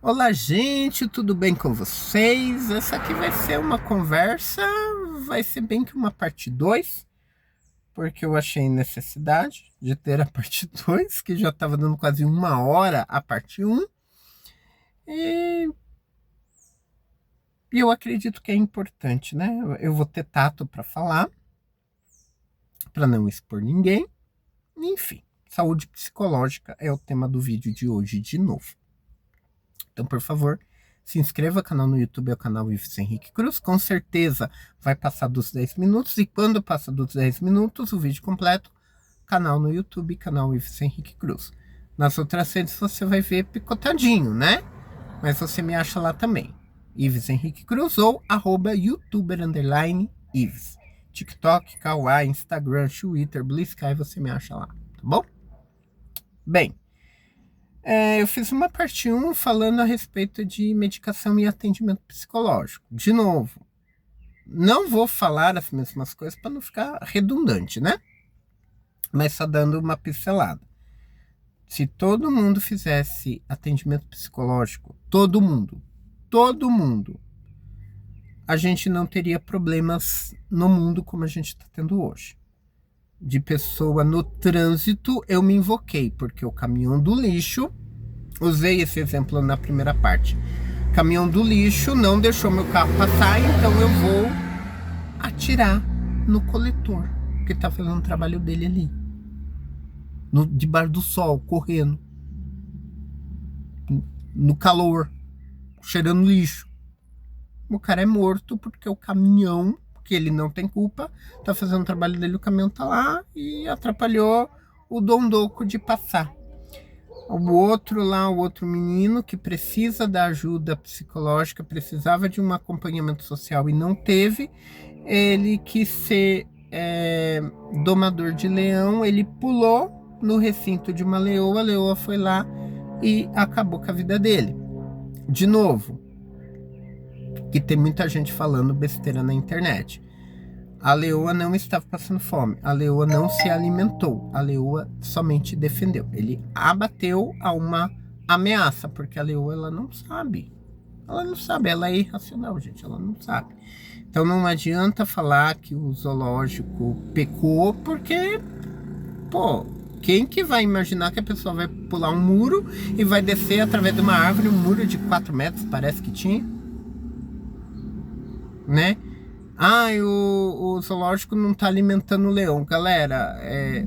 Olá, gente, tudo bem com vocês? Essa aqui vai ser uma conversa, vai ser bem que uma parte 2, porque eu achei necessidade de ter a parte 2, que já estava dando quase uma hora a parte 1, e eu acredito que é importante, né? Eu vou ter tato para falar, para não expor ninguém, enfim, saúde psicológica é o tema do vídeo de hoje de novo. Então, por favor, se inscreva no canal no YouTube, é o canal Ives Henrique Cruz. Com certeza vai passar dos 10 minutos. E quando passa dos 10 minutos, o vídeo completo, canal no YouTube, canal Ives Henrique Cruz. Nas outras redes você vai ver picotadinho, né? Mas você me acha lá também. Ives Henrique Cruz ou @youtuber_Ives. TikTok, Kawaii, Instagram, Twitter, Blue Sky, você me acha lá, tá bom? Bem, eu fiz uma parte 1 falando a respeito de medicação e atendimento psicológico. De novo, não vou falar as mesmas coisas para não ficar redundante, né? Mas só dando uma pincelada. Se todo mundo fizesse atendimento psicológico, todo mundo, a gente não teria problemas no mundo como a gente está tendo hoje. De pessoa no trânsito, eu me invoquei, porque o caminhão do lixo, usei esse exemplo na primeira parte. Caminhão do lixo não deixou meu carro passar, então eu vou atirar no coletor, que está fazendo o trabalho dele ali. Debaixo do sol, correndo. No calor, cheirando lixo. O cara é morto porque o caminhão, que ele não tem culpa, está fazendo o trabalho dele, o caminhão está lá e atrapalhou o dondoco de passar. O outro menino que precisa da ajuda psicológica, precisava de um acompanhamento social e não teve, ele quis ser domador de leão, ele pulou no recinto de uma leoa, a leoa foi lá e acabou com a vida dele. De novo, que tem muita gente falando besteira na internet. A leoa não estava passando fome, a leoa não se alimentou, a leoa somente defendeu. Ele abateu a uma ameaça, porque a leoa ela não sabe, ela é irracional, gente, ela não sabe. Então não adianta falar que o zoológico pecou, porque, quem que vai imaginar que a pessoa vai pular um muro e vai descer através de uma árvore, um muro de 4 metros, parece que tinha, né? O zoológico não está alimentando o leão. Galera,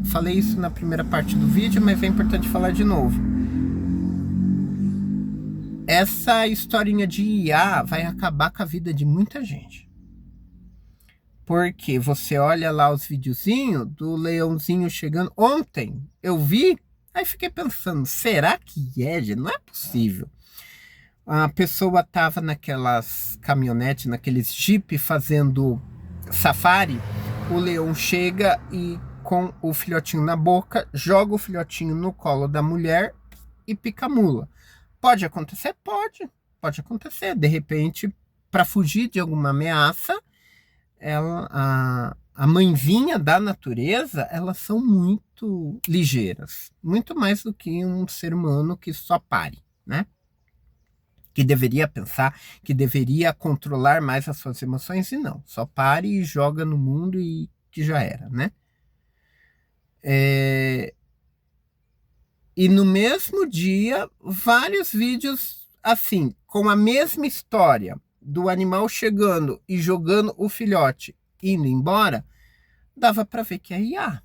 falei isso na primeira parte do vídeo, mas é importante falar de novo. Essa historinha de IA vai acabar com a vida de muita gente. Porque você olha lá os videozinhos do leãozinho chegando. Ontem eu vi, aí fiquei pensando, será que é, gente? Não é possível. A pessoa estava naquelas caminhonetes, naqueles jeep fazendo safari. O leão chega e com o filhotinho na boca, joga o filhotinho no colo da mulher e pica a mula. Pode acontecer? Pode acontecer. De repente, para fugir de alguma ameaça, a mãezinha da natureza, elas são muito ligeiras. Muito mais do que um ser humano que só pare, né? Que deveria pensar, que deveria controlar mais as suas emoções, e não, só pare e joga no mundo e que já era, né? E no mesmo dia, vários vídeos assim, com a mesma história, do animal chegando e jogando o filhote, indo embora, dava para ver que é IA.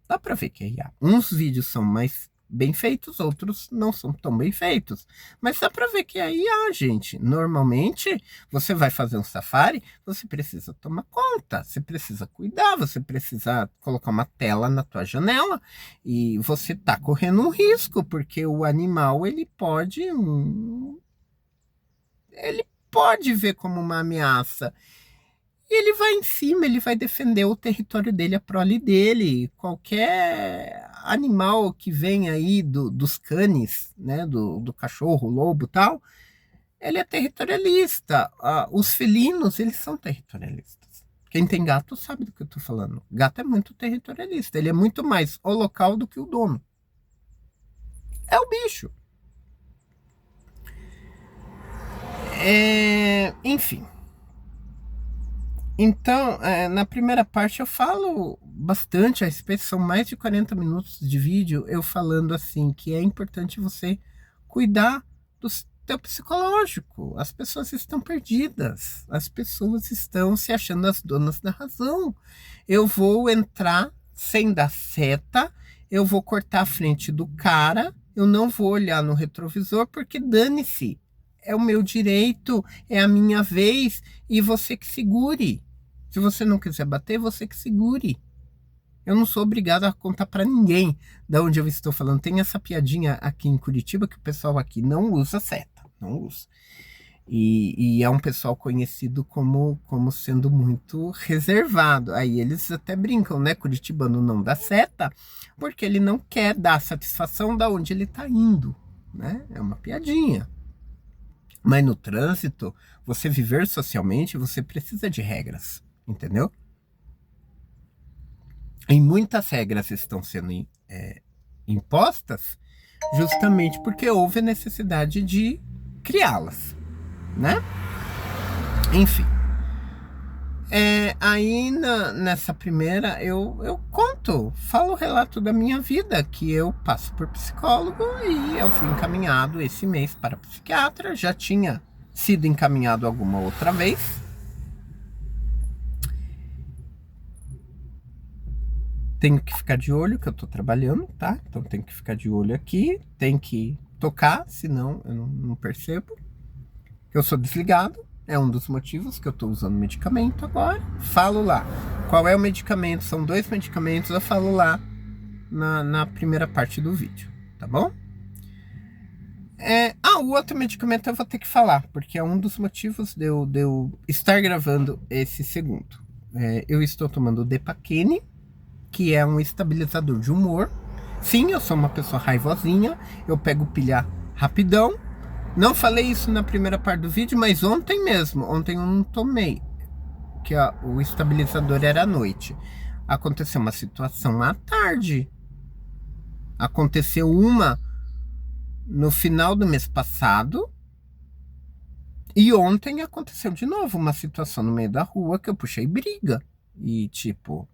Dá para ver que é IA. Uns vídeos são mais bem feitos, outros não são tão bem feitos. Mas dá para ver que é IA, gente. Normalmente, você vai fazer um safari, você precisa tomar conta, você precisa cuidar, você precisa colocar uma tela na tua janela e você tá correndo um risco, porque o animal, ele pode ver como uma ameaça. E ele vai em cima, ele vai defender o território dele, a prole dele. Qualquer animal que vem aí dos canes, né, do cachorro, lobo e tal, ele é territorialista. Os felinos, eles são territorialistas. Quem tem gato sabe do que eu tô falando. Gato é muito territorialista, ele é muito mais o local do que o dono. É o bicho. Enfim. Então, na primeira parte eu falo bastante a respeito, são mais de 40 minutos de vídeo eu falando assim que é importante você cuidar do teu psicológico. As pessoas estão perdidas, as pessoas estão se achando as donas da razão. Eu vou entrar sem dar seta, eu vou cortar a frente do cara, eu não vou olhar no retrovisor porque dane-se. É o meu direito, é a minha vez e você que segure. Se você não quiser bater, você que segure. Eu não sou obrigado a contar para ninguém de onde eu estou falando. Tem essa piadinha aqui em Curitiba que o pessoal aqui não usa seta, não usa. E é um pessoal conhecido como sendo muito reservado. Aí eles até brincam, né? Curitibano não dá seta, porque ele não quer dar satisfação da onde ele está indo, né? É uma piadinha. Mas no trânsito, você viver socialmente, você precisa de regras, entendeu? E muitas regras estão sendo impostas justamente porque houve a necessidade de criá-las, né? Enfim. Aí nessa primeira eu conto, falo o relato da minha vida, que eu passo por psicólogo e eu fui encaminhado esse mês para psiquiatra, já tinha sido encaminhado alguma outra vez. Tenho que ficar de olho que eu tô trabalhando, tá? Então tenho que ficar de olho aqui, tem que tocar, senão eu não percebo. Eu sou desligado. É um dos motivos que eu tô usando medicamento agora. Falo lá. Qual é o medicamento? São 2 medicamentos. Eu falo lá na primeira parte do vídeo. Tá bom? O outro medicamento eu vou ter que falar. Porque é um dos motivos de eu estar gravando esse segundo. Eu estou tomando Depaquene, que é um estabilizador de humor. Sim, eu sou uma pessoa raivosinha. Eu pego pilha rapidão. Não falei isso na primeira parte do vídeo, mas ontem mesmo, ontem eu não tomei, que o estabilizador era à noite. Aconteceu uma situação à tarde. Aconteceu uma no final do mês passado. E ontem aconteceu de novo uma situação no meio da rua que eu puxei briga. E tipo,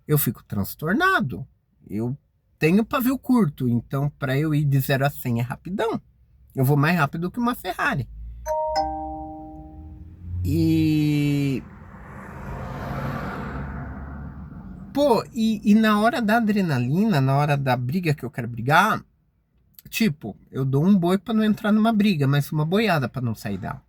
eu fico transtornado. Eu tenho pavio curto, então para eu ir de 0 a 100 é rapidão. Eu vou mais rápido que uma Ferrari. E... Pô, e na hora da adrenalina, na hora da briga que eu quero brigar, tipo, eu dou um boi pra não entrar numa briga, mas uma boiada pra não sair dela.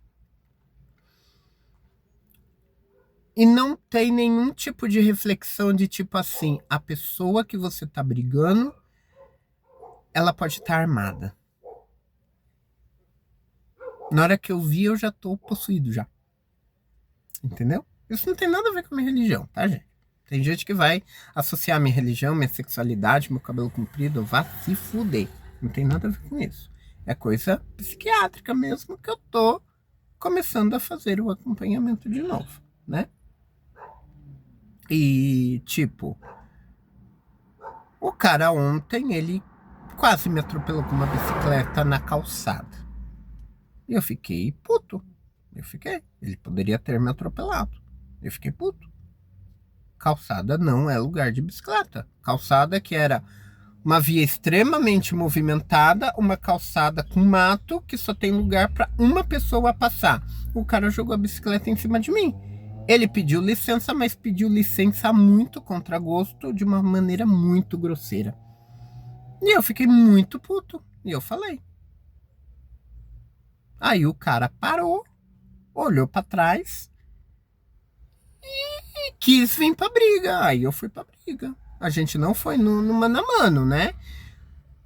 E não tem nenhum tipo de reflexão de tipo assim, a pessoa que você tá brigando, ela pode estar armada. Na hora que eu vi, eu já tô possuído já. Entendeu? Isso não tem nada a ver com a minha religião, tá, gente? Tem gente que vai associar a minha religião, minha sexualidade, meu cabelo comprido, vá se fuder. Não tem nada a ver com isso. É coisa psiquiátrica mesmo que eu tô começando a fazer o acompanhamento de novo, né? E, tipo, o cara ontem, ele quase me atropelou com uma bicicleta na calçada. E eu fiquei puto. Ele poderia ter me atropelado. Eu fiquei puto. Calçada não é lugar de bicicleta. Calçada que era uma via extremamente movimentada, uma calçada com mato que só tem lugar para uma pessoa passar. O cara jogou a bicicleta em cima de mim. Ele pediu licença, mas pediu licença muito contra gosto, de uma maneira muito grosseira. E eu fiquei muito puto. E eu falei. Aí o cara parou, olhou para trás e quis vir pra briga. Aí eu fui pra briga. A gente não foi no mano a mano, né?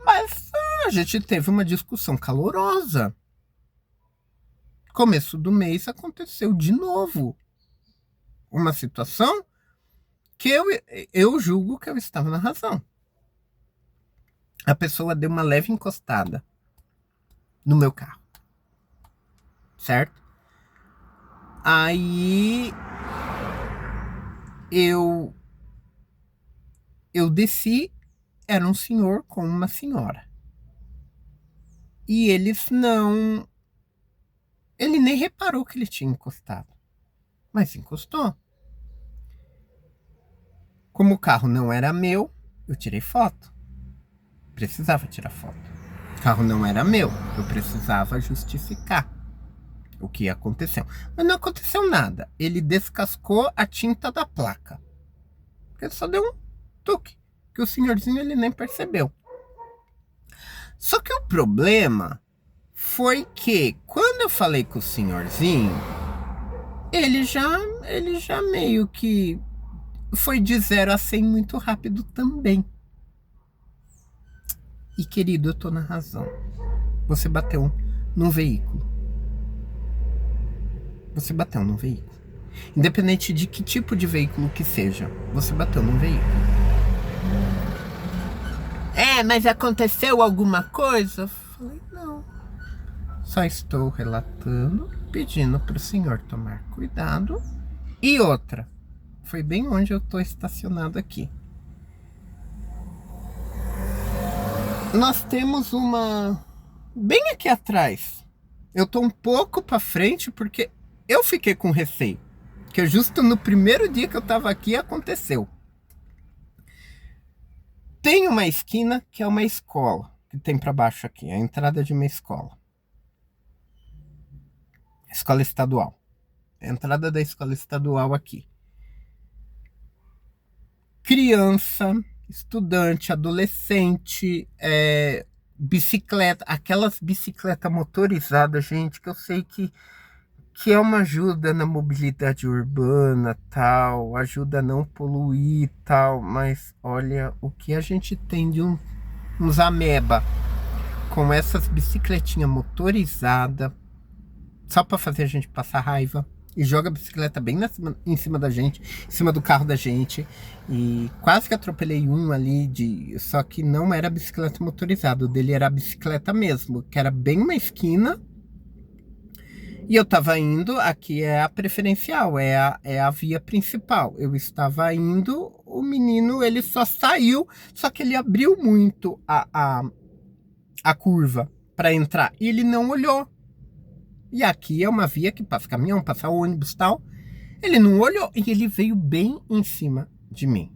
Mas a gente teve uma discussão calorosa. Começo do mês aconteceu de novo uma situação que eu julgo que eu estava na razão. A pessoa deu uma leve encostada no meu carro. Certo? Aí eu desci, era um senhor com uma senhora. E eles Ele nem reparou que ele tinha encostado, mas encostou. Como o carro não era meu, eu tirei foto. Precisava tirar foto. O carro não era meu, eu precisava justificar o que aconteceu. Mas não aconteceu nada. Ele descascou a tinta da placa. Ele só deu um tuque, que o senhorzinho ele nem percebeu. Só que o problema foi que quando eu falei com o senhorzinho, ele já meio que foi de 0 a 100 muito rápido também. E querido, eu tô na razão. Você bateu num veículo. Você bateu num veículo. Independente de que tipo de veículo que seja, você bateu num veículo. Mas aconteceu alguma coisa? Eu falei, não. Só estou relatando, pedindo para o senhor tomar cuidado. E outra, foi bem onde eu estou estacionado aqui. Nós temos uma bem aqui atrás. Eu tô um pouco para frente porque eu fiquei com receio. Que justo no primeiro dia que eu tava aqui aconteceu. Tem uma esquina que é uma escola, que tem para baixo aqui, a entrada de uma escola. Escola estadual. A entrada da escola estadual aqui. Criança, estudante, adolescente, bicicleta, aquelas bicicletas motorizadas, gente, que eu sei que é uma ajuda na mobilidade urbana, tal, ajuda a não poluir, tal, mas olha o que a gente tem de uns ameba com essas bicicletinhas motorizadas, só para fazer a gente passar raiva. E joga a bicicleta bem em cima da gente, em cima do carro da gente. E quase que atropelei um ali, só que não era bicicleta motorizada, o dele era a bicicleta mesmo, que era bem uma esquina. E eu tava indo, aqui é a preferencial, é a via principal. Eu estava indo, o menino ele só saiu, só que ele abriu muito a curva para entrar e ele não olhou. E aqui é uma via que passa caminhão, passa ônibus e tal. Ele não olhou e ele veio bem em cima de mim.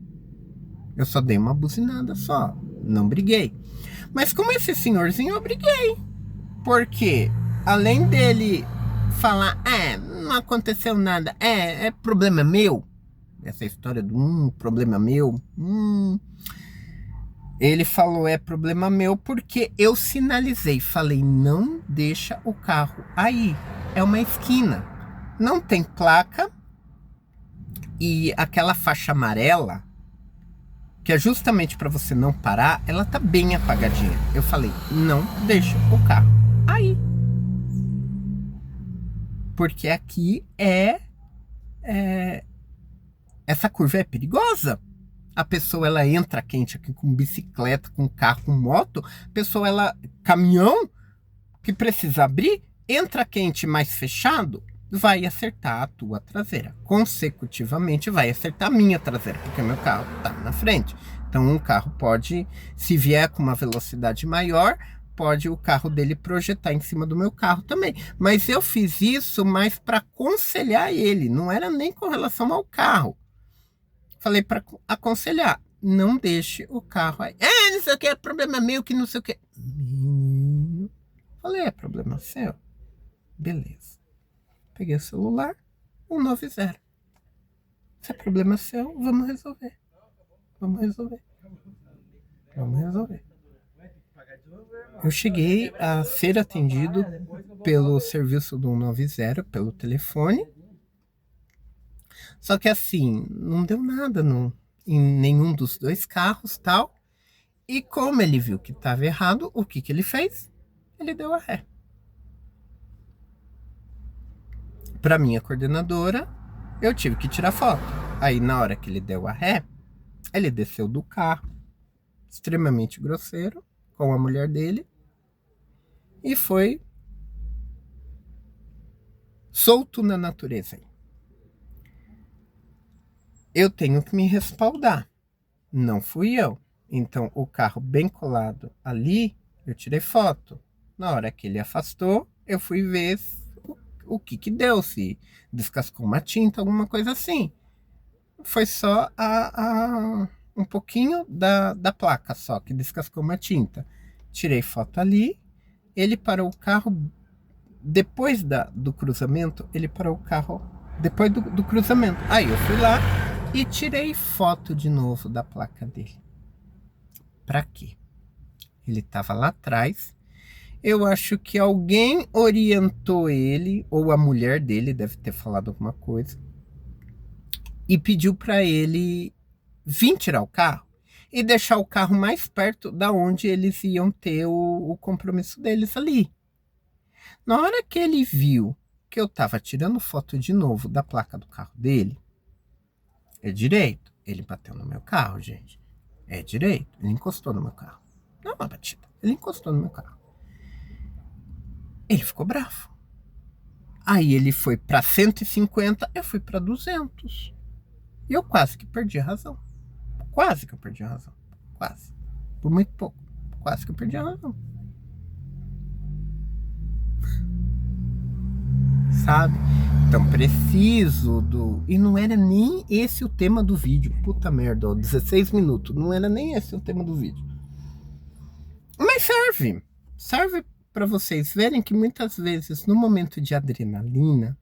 Eu só dei uma buzinada só, não briguei. Mas como esse senhorzinho, eu briguei. Porque além dele falar, não aconteceu nada, é problema meu. Essa história do problema meu. Ele falou, é problema meu, porque eu sinalizei. Falei, não deixa o carro aí. É uma esquina. Não tem placa. E aquela faixa amarela, que é justamente para você não parar, ela tá bem apagadinha. Eu falei, não deixa o carro aí. Porque aqui essa curva é perigosa. A pessoa ela entra quente aqui com bicicleta, com carro, com moto. A pessoa caminhão que precisa abrir, entra quente mais fechado, vai acertar a tua traseira. Consecutivamente vai acertar a minha traseira, porque meu carro tá na frente. Então um carro pode, se vier com uma velocidade maior, pode o carro dele projetar em cima do meu carro também. Mas eu fiz isso mais para aconselhar ele, não era nem com relação ao carro. Falei para aconselhar, não deixe o carro aí. Não sei o que, é problema meu, que não sei o que. Menino. Falei, é problema seu? Beleza. Peguei o celular, 190. Se é problema seu, vamos resolver. Vamos resolver. Vamos resolver. Eu cheguei a ser atendido pelo serviço do 190, pelo telefone. Só que assim, não deu nada em nenhum dos dois carros, tal. E como ele viu que estava errado, o que ele fez? Ele deu a ré. Para minha coordenadora, eu tive que tirar foto. Aí na hora que ele deu a ré, ele desceu do carro, extremamente grosseiro, com a mulher dele, e foi solto na natureza. Eu tenho que me respaldar. Não fui eu. Então, o carro bem colado ali, eu tirei foto. Na hora que ele afastou, eu fui ver o que que deu, se descascou uma tinta, alguma coisa assim. Foi só um pouquinho da placa só, que descascou uma tinta. Tirei foto ali, ele parou o carro, depois do cruzamento, ele parou o carro, depois do cruzamento. Aí eu fui lá e tirei foto de novo da placa dele. Pra quê? Ele tava lá atrás. Eu acho que alguém orientou ele, ou a mulher dele deve ter falado alguma coisa, e pediu para ele vir tirar o carro e deixar o carro mais perto da onde eles iam ter o compromisso deles ali. Na hora que ele viu que eu tava tirando foto de novo da placa do carro dele, é direito. Ele bateu no meu carro, gente. É direito. Ele encostou no meu carro. Não é uma batida. Ele encostou no meu carro. Ele ficou bravo. Aí ele foi para 150, eu fui para 200. E eu quase que perdi a razão. Quase que eu perdi a razão. Quase. Por muito pouco. Quase que eu perdi a razão. Sabe? Então preciso do... E não era nem esse o tema do vídeo. Puta merda, ó, 16 minutos. Não era nem esse o tema do vídeo. Mas serve. Serve para vocês verem que muitas vezes no momento de adrenalina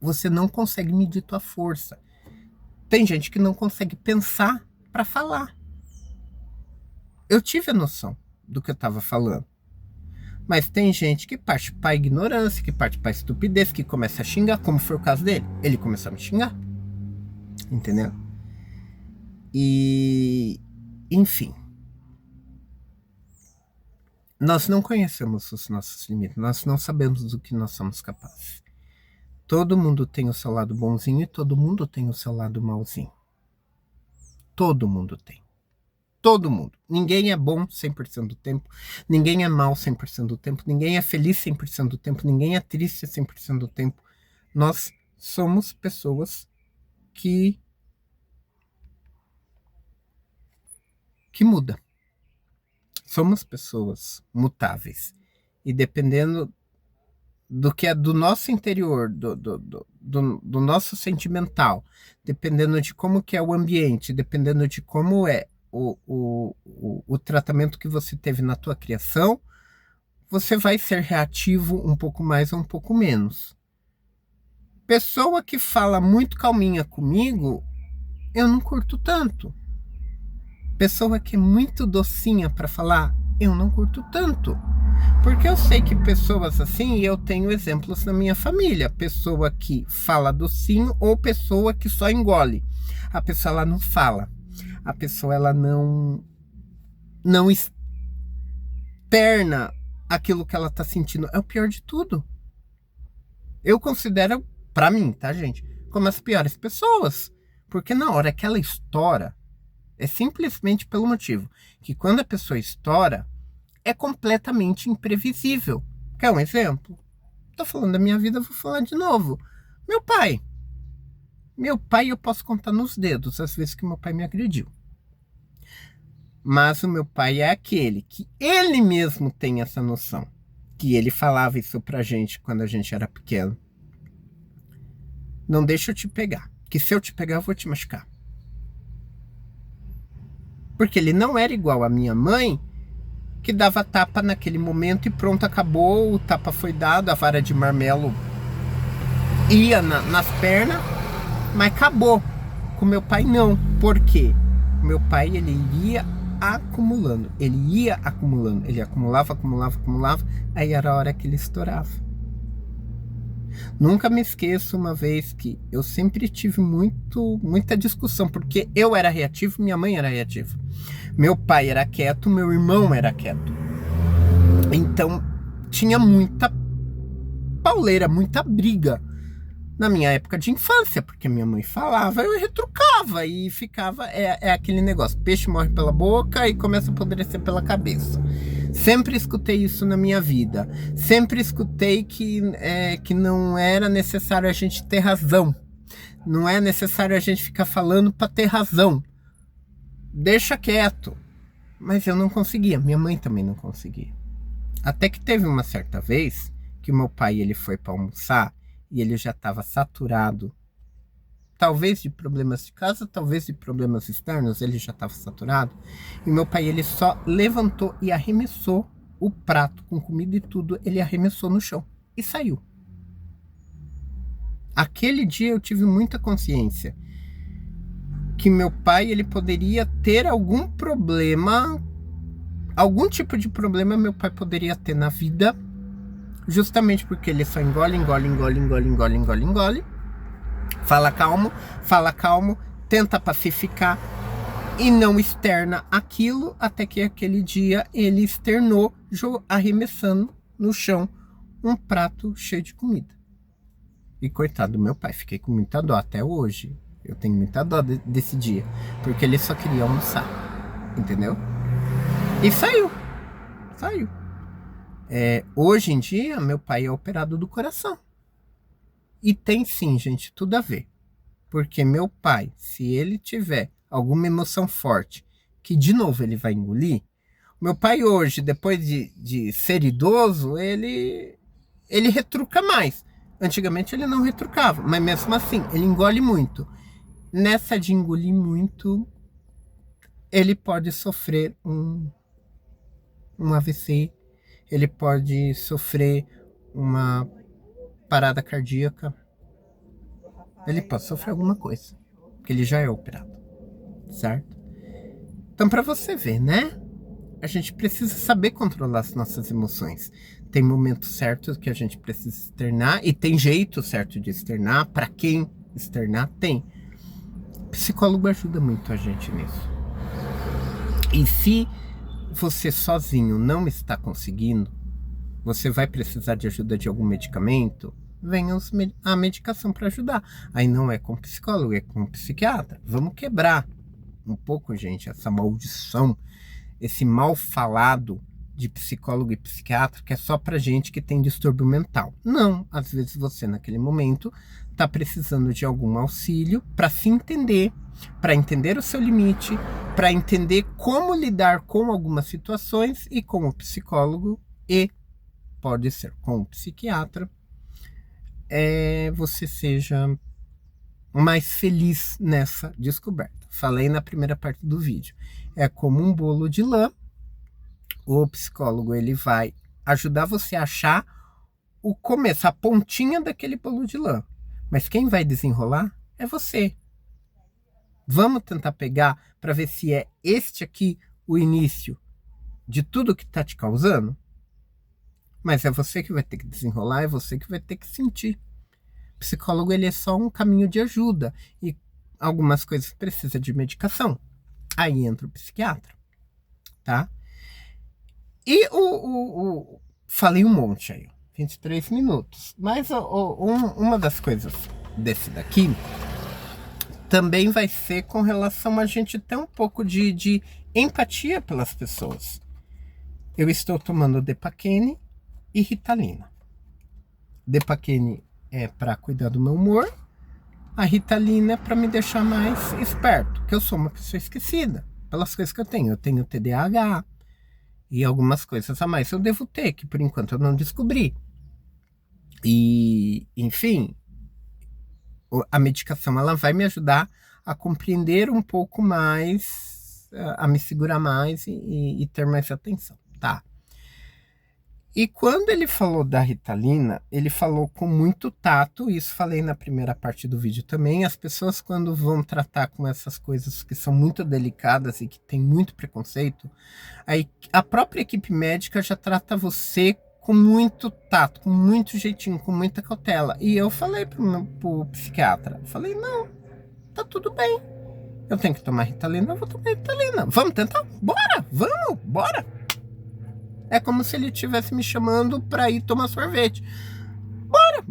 você não consegue medir tua força. Tem gente que não consegue pensar para falar. Eu tive a noção do que eu estava falando. Mas tem gente que parte para ignorância, que parte para estupidez, que começa a xingar, como foi o caso dele. Ele começou a me xingar. Entendeu? E... enfim. Nós não conhecemos os nossos limites. Nós não sabemos do que nós somos capazes. Todo mundo tem o seu lado bonzinho e todo mundo tem o seu lado malzinho. Todo mundo tem. Todo mundo. Ninguém é bom 100% do tempo. Ninguém é mal 100% do tempo. Ninguém é feliz 100% do tempo. Ninguém é triste 100% do tempo. Nós somos pessoas que mudam. Somos pessoas mutáveis. E dependendo do que é do nosso interior, do nosso sentimental, dependendo de como que é o ambiente, dependendo de como é o tratamento que você teve na tua criação, você vai ser reativo um pouco mais ou um pouco menos. Pessoa que fala muito calminha comigo, eu não curto tanto. Pessoa que é muito docinha para falar, eu não curto tanto. Porque eu sei que pessoas assim, e eu tenho exemplos na minha família, pessoa que fala docinho ou pessoa que só engole. A pessoa ela não fala. A pessoa ela não externa aquilo que ela tá sentindo. É o pior de tudo. Eu considero, pra mim, tá, gente, como as piores pessoas. Porque na hora que ela estoura, é simplesmente pelo motivo que quando a pessoa estoura, é completamente imprevisível. Quer um exemplo? Tô falando da minha vida, vou falar de novo. Meu pai, eu posso contar nos dedos as vezes que meu pai me agrediu. Mas o meu pai é aquele que ele mesmo tem essa noção. Que ele falava isso pra gente quando a gente era pequeno. Não deixa eu te pegar. Que se eu te pegar, eu vou te machucar. Porque ele não era igual a minha mãe, que dava tapa naquele momento e pronto, acabou. O tapa foi dado, a vara de marmelo ia nas pernas, mas acabou. Com meu pai não. Por quê? Meu pai, ele ia acumulando. Ele acumulava, aí era a hora que ele estourava. Nunca me esqueço uma vez que eu sempre tive muita discussão, porque eu era reativo, minha mãe era reativa. Meu pai era quieto, meu irmão era quieto. Então, tinha muita pauleira, muita briga na minha época de infância, porque minha mãe falava, eu retrucava e ficava, é aquele negócio, peixe morre pela boca e começa a apodrecer pela cabeça. Sempre escutei isso na minha vida. Sempre escutei que não era necessário a gente ter razão. Não é necessário a gente ficar falando para ter razão. Deixa quieto. Mas eu não conseguia. Minha mãe também não conseguia. Até que teve uma certa vez que meu pai ele foi para almoçar e ele já estava saturado, talvez de problemas de casa, talvez de problemas externos, ele já estava saturado. E meu pai ele só levantou e arremessou o prato com comida e tudo, ele arremessou no chão e saiu. Aquele dia eu tive muita consciência que meu pai ele poderia ter algum problema, algum tipo de problema meu pai poderia ter na vida, justamente porque ele só engole, fala calmo, tenta pacificar e não externa aquilo, até que aquele dia ele externou, arremessando no chão um prato cheio de comida. E coitado do meu pai, fiquei com muita dó até hoje. Eu tenho muita dó desse dia, porque ele só queria almoçar, entendeu? E saiu. Hoje em dia, meu pai é operado do coração. E tem sim, gente, tudo a ver. Porque meu pai, se ele tiver alguma emoção forte, que de novo ele vai engolir, meu pai hoje, depois de ser idoso, ele retruca mais. Antigamente ele não retrucava, mas mesmo assim, ele engole muito. Nessa de engolir muito, ele pode sofrer um AVC, ele pode sofrer uma parada cardíaca, ele pode sofrer alguma coisa, porque ele já é operado, certo? Então, para você ver, né? A gente precisa saber controlar as nossas emoções. Tem momentos certos que a gente precisa externar e tem jeito certo de externar. Para quem externar, tem. O psicólogo ajuda muito a gente nisso. E se você sozinho não está conseguindo, você vai precisar de ajuda de algum medicamento, venha a medicação para ajudar. Aí não é com psicólogo, é com psiquiatra. Vamos quebrar um pouco, gente, essa maldição, esse mal falado de psicólogo e psiquiatra que é só pra gente que tem distúrbio mental. Não, às vezes você naquele momento tá precisando de algum auxílio para se entender, para entender o seu limite, para entender como lidar com algumas situações, e com o psicólogo e pode ser com o psiquiatra, você seja mais feliz nessa descoberta. Falei na primeira parte do vídeo. É como um bolo de lã. O psicólogo ele vai ajudar você a achar o começo, a pontinha daquele bolo de lã. Mas quem vai desenrolar é você. Vamos tentar pegar para ver se é este aqui o início de tudo que está te causando? Mas é você que vai ter que desenrolar, é você que vai ter que sentir. O psicólogo ele é só um caminho de ajuda e algumas coisas precisam de medicação. Aí entra o psiquiatra, tá? E falei um monte aí, 23 minutos. Mas uma das coisas desse daqui também vai ser com relação a gente ter um pouco de empatia pelas pessoas. Eu estou tomando Depakine e Ritalina. Depakine é para cuidar do meu humor. A Ritalina é para me deixar mais esperto, porque eu sou uma pessoa esquecida pelas coisas que eu tenho. Eu tenho TDAH e algumas coisas a mais eu devo ter, que por enquanto eu não descobri. E, enfim, a medicação ela vai me ajudar a compreender um pouco mais, a me segurar mais e ter mais atenção, tá? E quando ele falou da Ritalina, ele falou com muito tato, isso falei na primeira parte do vídeo também. As pessoas quando vão tratar com essas coisas que são muito delicadas e que tem muito preconceito, aí a própria equipe médica já trata você com muito tato, com muito jeitinho, com muita cautela. E eu falei pro psiquiatra, falei, não, tá tudo bem. Eu tenho que tomar Ritalina, eu vou tomar Ritalina. Vamos tentar? Bora! É como se ele estivesse me chamando para ir tomar sorvete. Bora.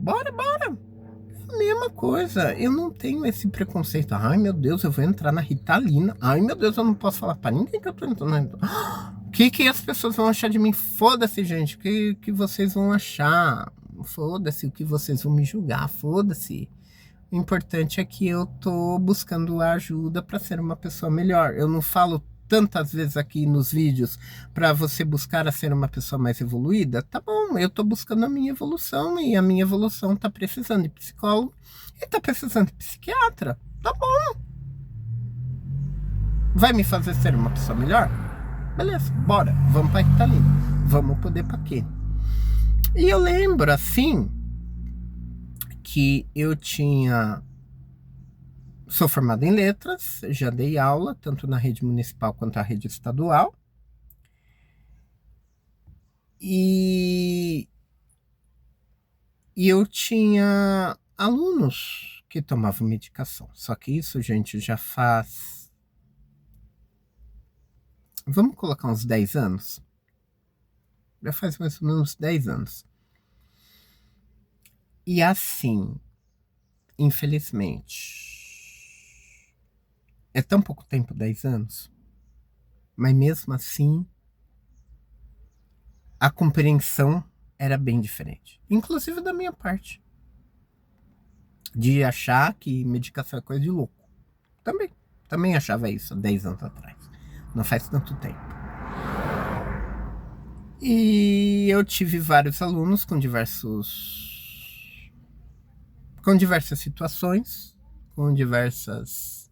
É a mesma coisa. Eu não tenho esse preconceito. Ai, meu Deus, eu vou entrar na Ritalina. Ai, meu Deus, eu não posso falar para ninguém que eu tô entrando na Ritalina. O que as pessoas vão achar de mim? Foda-se, gente. O que vocês vão achar? Foda-se o que vocês vão me julgar. Foda-se. O importante é que eu tô buscando a ajuda para ser uma pessoa melhor. Eu não falo tantas vezes aqui nos vídeos para você buscar a ser uma pessoa mais evoluída, tá bom, eu tô buscando a minha evolução e a minha evolução tá precisando de psicólogo e tá precisando de psiquiatra, tá bom. Vai me fazer ser uma pessoa melhor? Beleza, bora, vamos pra Ritalina, vamos poder pra quê? E eu lembro, assim, que eu sou formado em letras, já dei aula, tanto na rede municipal quanto na rede estadual. E eu tinha alunos que tomavam medicação. Só que isso, gente, já faz... Vamos colocar uns 10 anos? Já faz mais ou menos 10 anos. E assim, infelizmente, é tão pouco tempo, 10 anos, mas mesmo assim, a compreensão era bem diferente. Inclusive da minha parte. De achar que medicação é coisa de louco. Também achava isso há 10 anos atrás. Não faz tanto tempo. E eu tive vários alunos com diversas situações, com diversas...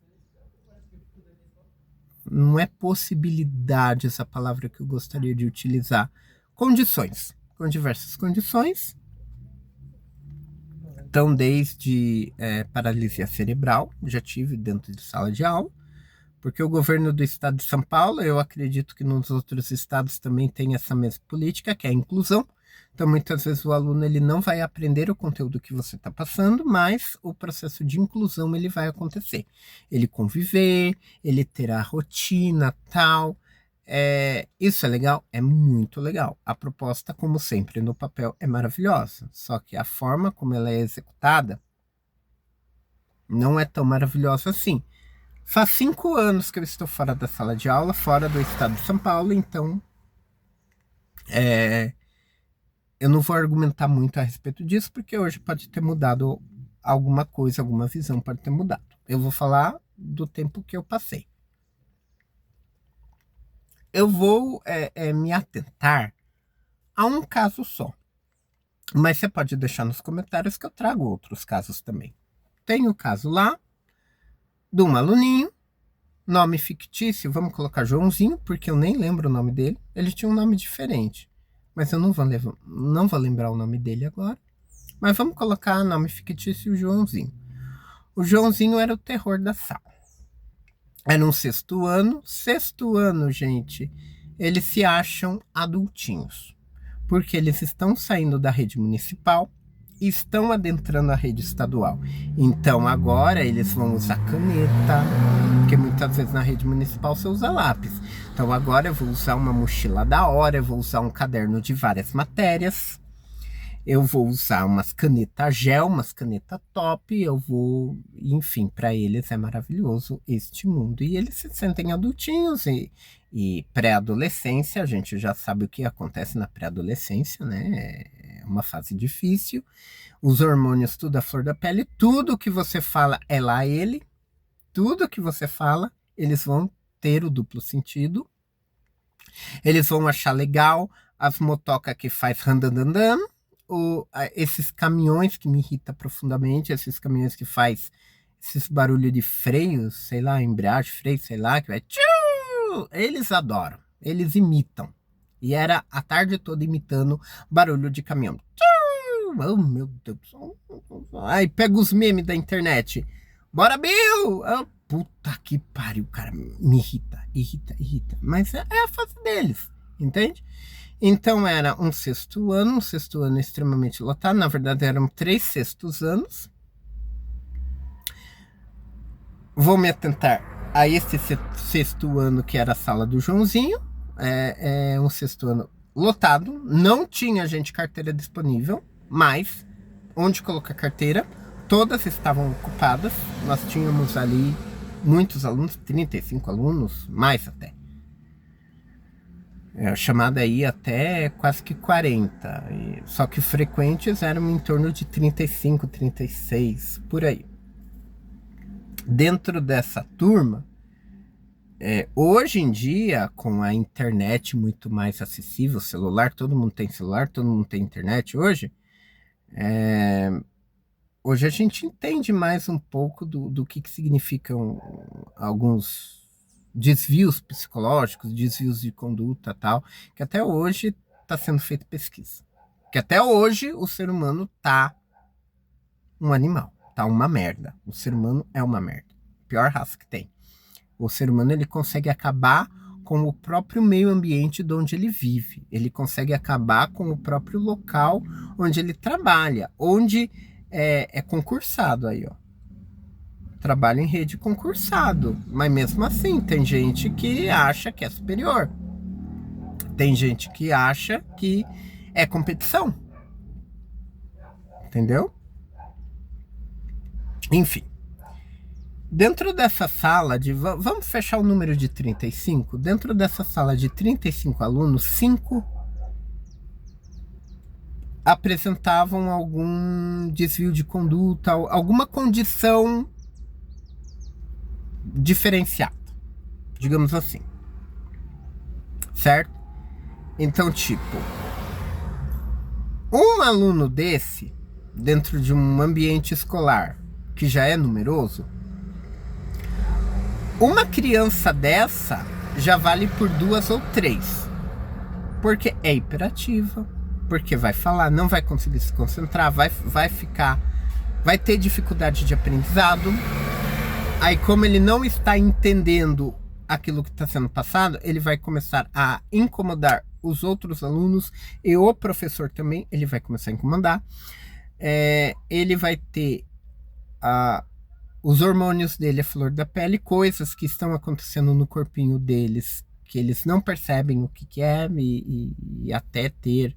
Não é possibilidade essa palavra que eu gostaria de utilizar. Condições. Com diversas condições. Então, desde paralisia cerebral, já tive dentro de sala de aula, porque o governo do estado de São Paulo, eu acredito que nos outros estados também tem essa mesma política, que é a inclusão. Então, muitas vezes o aluno ele não vai aprender o conteúdo que você está passando, mas o processo de inclusão ele vai acontecer. Ele conviver, ele terá rotina, tal. Isso é legal? É muito legal. A proposta, como sempre, no papel é maravilhosa. Só que a forma como ela é executada não é tão maravilhosa assim. Faz 5 anos que eu estou fora da sala de aula, fora do estado de São Paulo, então eu não vou argumentar muito a respeito disso, porque hoje pode ter mudado alguma coisa, alguma visão pode ter mudado. Eu vou falar do tempo que eu passei. Eu vou me atentar a um caso só. Mas você pode deixar nos comentários que eu trago outros casos também. Tem o caso lá de um aluninho, nome fictício, vamos colocar Joãozinho, porque eu nem lembro o nome dele. Ele tinha um nome diferente, mas eu não vou lembrar o nome dele agora. Mas vamos colocar nome fictício Joãozinho. O Joãozinho era o terror da sala. Era um 6º ano. 6º ano, gente, eles se acham adultinhos. Porque eles estão saindo da rede municipal e estão adentrando a rede estadual. Então agora eles vão usar caneta, porque muitas vezes na rede municipal você usa lápis. Então agora eu vou usar uma mochila da hora, eu vou usar um caderno de várias matérias, eu vou usar umas canetas gel, umas canetas top, enfim, para eles é maravilhoso este mundo. E eles se sentem adultinhos e pré-adolescência, a gente já sabe o que acontece na pré-adolescência, né? É uma fase difícil. Os hormônios tudo à flor da pele, tudo que você fala é lá ele, tudo que você fala, eles vão ter o duplo sentido. Eles vão achar legal as motocas que faz randandandan, esses caminhões que me irritam profundamente, esses caminhões que faz esses barulhos de freio, sei lá, embreagem, freio, sei lá, que vai tchiu! Eles adoram, eles imitam. E era a tarde toda imitando barulho de caminhão. Tchiu! Oh, meu Deus. Aí pega os memes da internet. Bora, Bill! Oh, puta que pariu, cara. Me irrita. Mas é a fase deles, entende? Então era um 6º ano extremamente lotado. Na verdade eram 3 6º anos. Vou me atentar a esse 6º ano que era a sala do Joãozinho. É um 6º ano lotado. Não tinha gente carteira disponível, mas onde colocar carteira, todas estavam ocupadas. Nós tínhamos ali muitos alunos, 35 alunos, mais até. A chamada ia até quase que 40, só que frequentes eram em torno de 35, 36, por aí. Dentro dessa turma, Hoje em dia, com a internet muito mais acessível, celular, todo mundo tem celular, todo mundo tem internet hoje, hoje a gente entende mais um pouco do que significam alguns desvios psicológicos, desvios de conduta tal, que até hoje está sendo feita pesquisa. Que até hoje o ser humano tá um animal, tá uma merda. O ser humano é uma merda. Pior raça que tem. O ser humano ele consegue acabar com o próprio meio ambiente de onde ele vive. Ele consegue acabar com o próprio local onde ele trabalha, onde é concursado aí, ó. Trabalha em rede concursado, mas mesmo assim tem gente que acha que é superior. Tem gente que acha que é competição. Entendeu? Enfim. Dentro dessa sala de... Vamos fechar o número de 35? Dentro dessa sala de 35 alunos, 5 apresentavam algum desvio de conduta, alguma condição diferenciada, digamos assim. Certo? Então, tipo, um aluno desse, dentro de um ambiente escolar que já é numeroso, uma criança dessa já vale por 2 ou 3. Porque é hiperativa, porque vai falar, não vai conseguir se concentrar, vai ter dificuldade de aprendizado. Aí, como ele não está entendendo aquilo que está sendo passado, ele vai começar a incomodar os outros alunos e o professor também, ele vai começar a incomodar. Ele vai ter os hormônios dele à flor da pele, coisas que estão acontecendo no corpinho deles que eles não percebem o que é, e até ter...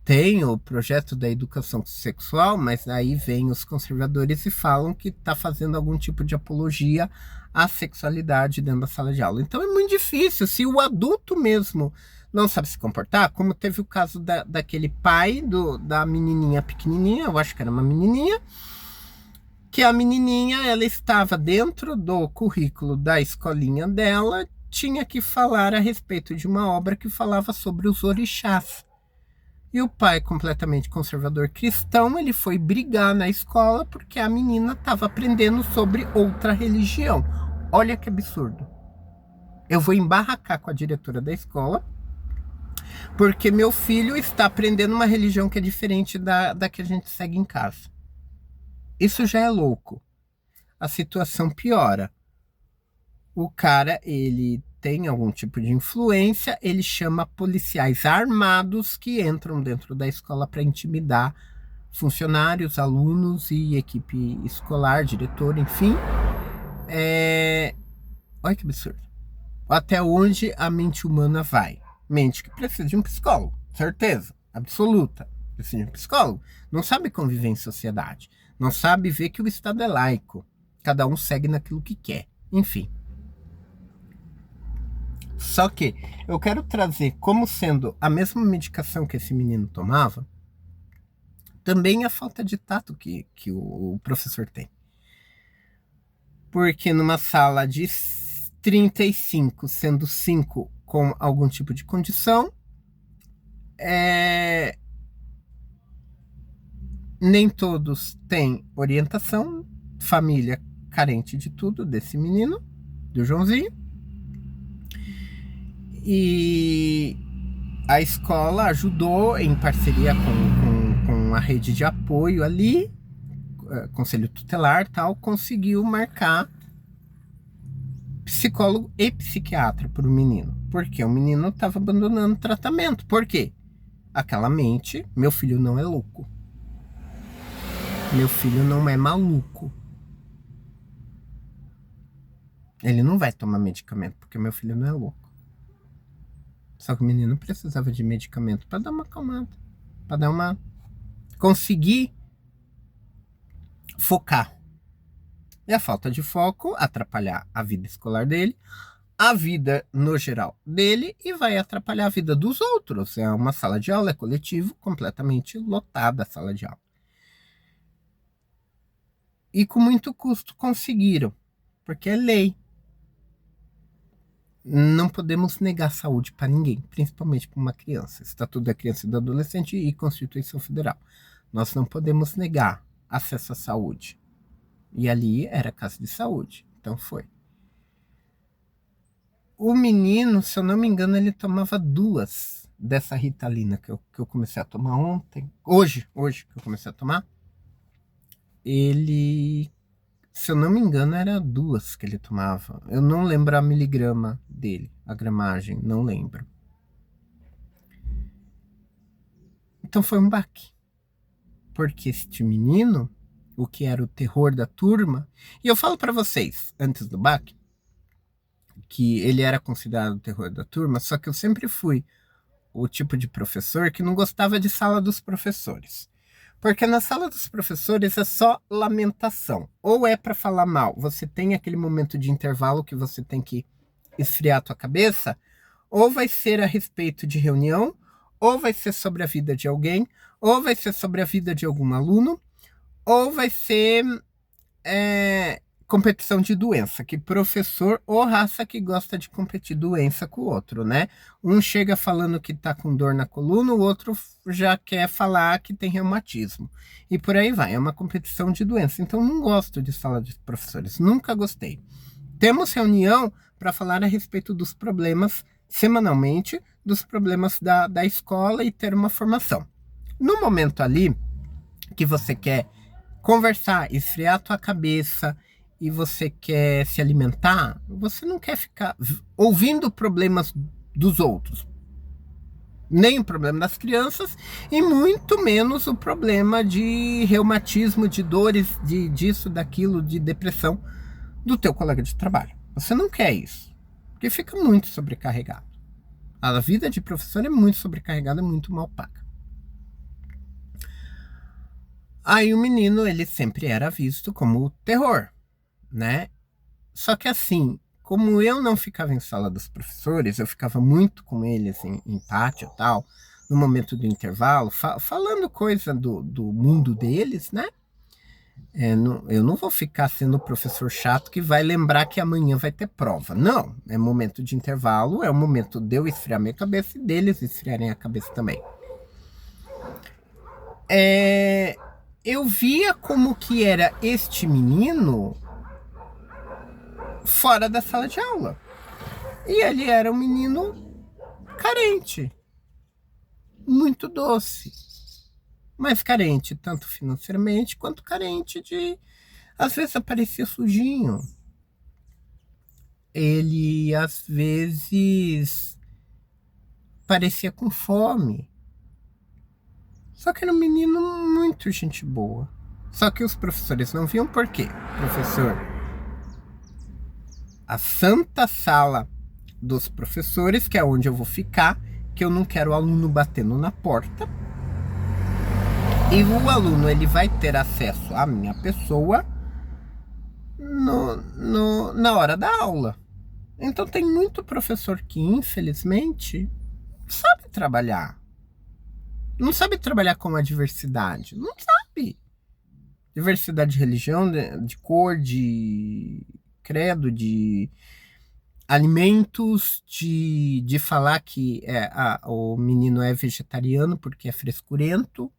tem o projeto da educação sexual, mas aí vem os conservadores e falam que está fazendo algum tipo de apologia à sexualidade dentro da sala de aula. Então é muito difícil, se o adulto mesmo não sabe se comportar, como teve o caso daquele pai da menininha pequenininha, eu acho que era uma menininha, que a menininha, ela estava dentro do currículo da escolinha dela, tinha que falar a respeito de uma obra que falava sobre os orixás. E o pai, completamente conservador cristão, ele foi brigar na escola porque a menina estava aprendendo sobre outra religião. Olha que absurdo. Eu vou embarracar com a diretora da escola, porque meu filho está aprendendo uma religião que é diferente da que a gente segue em casa. Isso já é louco. A situação piora. O cara, ele tem algum tipo de influência, ele chama policiais armados que entram dentro da escola para intimidar funcionários, alunos e equipe escolar, diretor, enfim. Olha que absurdo. Até onde a mente humana vai? Mente que precisa de um psicólogo, certeza, absoluta. Precisa de um psicólogo. Não sabe conviver em sociedade. Não sabe ver que o Estado é laico. Cada um segue naquilo que quer. Enfim. Só que eu quero trazer como sendo a mesma medicação que esse menino tomava, também a falta de tato que o professor tem. Porque numa sala de 35, sendo 5 com algum tipo de condição, nem todos têm orientação, família carente de tudo desse menino, do Joãozinho. E a escola ajudou, em parceria com a rede de apoio ali, conselho tutelar tal, conseguiu marcar psicólogo e psiquiatra para o menino. Porque o menino estava abandonando o tratamento. Por quê? Aquela mente, meu filho não é louco. Meu filho não é maluco. Ele não vai tomar medicamento, porque meu filho não é louco. Só que o menino precisava de medicamento para dar uma acalmada, para dar uma... conseguir focar. E a falta de foco atrapalhar a vida escolar dele, a vida no geral dele, e vai atrapalhar a vida dos outros. É uma sala de aula, é coletivo, completamente lotada a sala de aula. E com muito custo conseguiram, porque é lei. não podemos negar saúde para ninguém, principalmente para uma criança. Estatuto da Criança e do Adolescente e Constituição Federal. Nós não podemos negar acesso à saúde. E ali era casa de saúde, então foi. O menino, se eu não me engano, ele tomava 2 dessa Ritalina que eu comecei a tomar ontem. Hoje que eu comecei a tomar. Ele, se eu não me engano, era 2 que ele tomava. Eu não lembro a miligrama dele, a gramagem, não lembro. Então foi um baque. Porque este menino, o que era o terror da turma, e eu falo para vocês, antes do baque, que ele era considerado o terror da turma, só que eu sempre fui o tipo de professor que não gostava de sala dos professores. Porque na sala dos professores é só lamentação. Ou é para falar mal, você tem aquele momento de intervalo que você tem que esfriar a tua cabeça, ou vai ser a respeito de reunião, ou vai ser sobre a vida de alguém, ou vai ser sobre a vida de algum aluno, ou vai ser competição de doença, que professor ou raça que gosta de competir doença com o outro, né? Um chega falando que tá com dor na coluna, o outro já quer falar que tem reumatismo. E por aí vai, é uma competição de doença. Então não gosto de sala de professores, nunca gostei. Temos reunião para falar a respeito dos problemas, semanalmente, dos problemas da escola e ter uma formação. No momento ali que você quer conversar, esfriar a tua cabeça e você quer se alimentar, você não quer ficar ouvindo problemas dos outros. Nem o problema das crianças e muito menos o problema de reumatismo, de dores, disso, daquilo, de depressão do teu colega de trabalho. Você não quer isso, porque fica muito sobrecarregado. A vida de professor é muito sobrecarregada, é muito mal paga. Aí o menino, ele sempre era visto como o terror, né? Só que assim, como eu não ficava em sala dos professores, eu ficava muito com eles em pátio e tal, no momento do intervalo, falando coisa do mundo deles, né? Eu não vou ficar sendo o professor chato que vai lembrar que amanhã vai ter prova. Não, é momento de intervalo, é o momento de eu esfriar minha cabeça e deles esfriarem a cabeça também. Eu via como que era este menino fora da sala de aula. E ele era um menino carente, muito doce, mas carente tanto financeiramente quanto carente de... Às vezes aparecia sujinho. Ele, às vezes, parecia com fome. Só que era um menino muito gente boa. Só que os professores não viam por quê. Professor, a santa sala dos professores, que é onde eu vou ficar, que eu não quero o aluno batendo na porta. E o aluno, ele vai ter acesso à minha pessoa na hora da aula. Então tem muito professor que, infelizmente, sabe trabalhar. Não sabe trabalhar com a diversidade. Não sabe. Diversidade de religião, de cor, de credo, de alimentos, de falar que o menino é vegetariano porque é frescurento.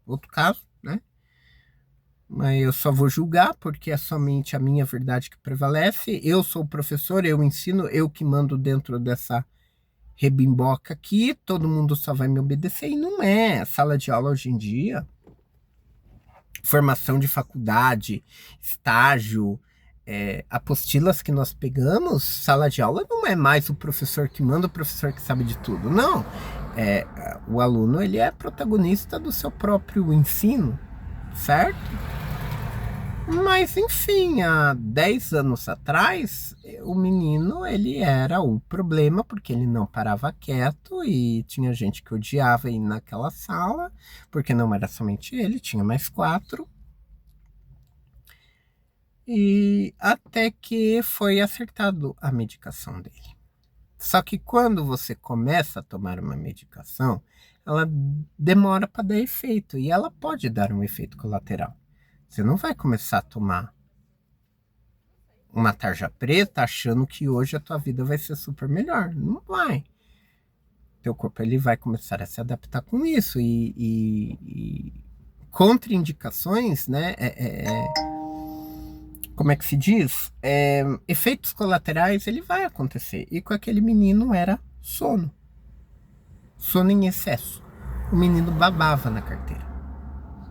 Outro caso, né? Mas eu só vou julgar porque é somente a minha verdade que prevalece. Eu sou o professor, eu ensino, eu que mando dentro dessa rebimboca aqui, todo mundo só vai me obedecer. E não é. Sala de aula hoje em dia, formação de faculdade, estágio, apostilas que nós pegamos, sala de aula não é mais o professor que manda, o professor que sabe de tudo. Não. O aluno, ele é protagonista do seu próprio ensino, certo? Mas, enfim, há 10 anos atrás, o menino, ele era o problema, porque ele não parava quieto e tinha gente que odiava ir naquela sala, porque não era somente ele, tinha mais 4. E até que foi acertado a medicação dele. Só que quando você começa a tomar uma medicação, ela demora para dar efeito e ela pode dar um efeito colateral. Você não vai começar a tomar uma tarja preta achando que hoje a tua vida vai ser super melhor. Não vai. Teu corpo ele vai começar a se adaptar com isso. E contraindicações, né? Como é que se diz? Efeitos colaterais, ele vai acontecer. E com aquele menino era sono. Sono em excesso. O menino babava na carteira.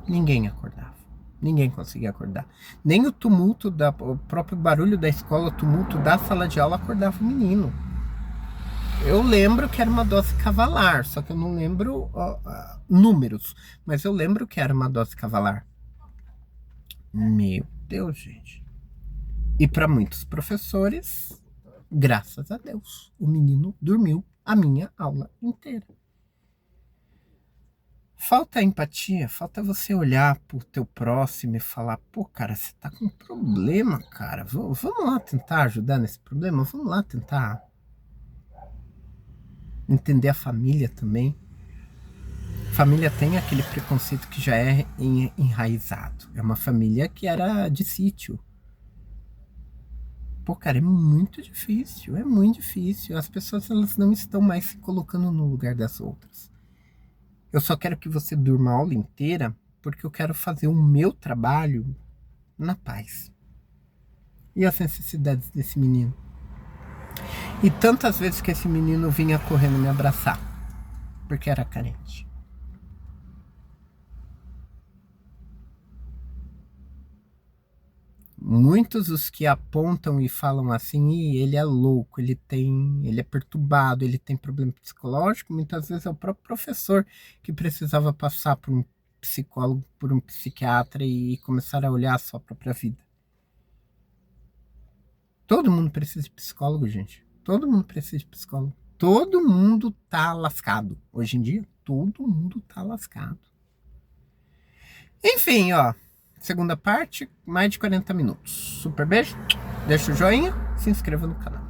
Ninguém acordava. Ninguém conseguia acordar. Nem o tumulto, o próprio barulho da escola, o tumulto da sala de aula acordava o menino. Eu lembro que era uma dose cavalar, só que eu não lembro números. Mas eu lembro que era uma dose cavalar. Meu Deus, gente. E para muitos professores, graças a Deus, o menino dormiu a minha aula inteira. Falta empatia, falta você olhar pro teu próximo e falar, pô, cara, você tá com um problema, cara. Vamos lá tentar ajudar nesse problema? Vamos lá tentar entender a família também. A família tem aquele preconceito que já é enraizado. É uma família que era de sítio. Pô, cara, é muito difícil, é muito difícil. As pessoas elas não estão mais se colocando no lugar das outras. Eu só quero que você durma a aula inteira porque eu quero fazer o meu trabalho na paz. E as necessidades desse menino? E tantas vezes que esse menino vinha correndo me abraçar porque era carente. Muitos os que apontam e falam assim, ele é louco, ele é perturbado, ele tem problema psicológico, muitas vezes é o próprio professor que precisava passar por um psicólogo, por um psiquiatra e começar a olhar a sua própria vida. Todo mundo precisa de psicólogo, gente. Todo mundo precisa de psicólogo. Todo mundo tá lascado. Hoje em dia, todo mundo tá lascado. Enfim, ó. Segunda parte, mais de 40 minutos. Super beijo, deixa o joinha, se inscreva no canal.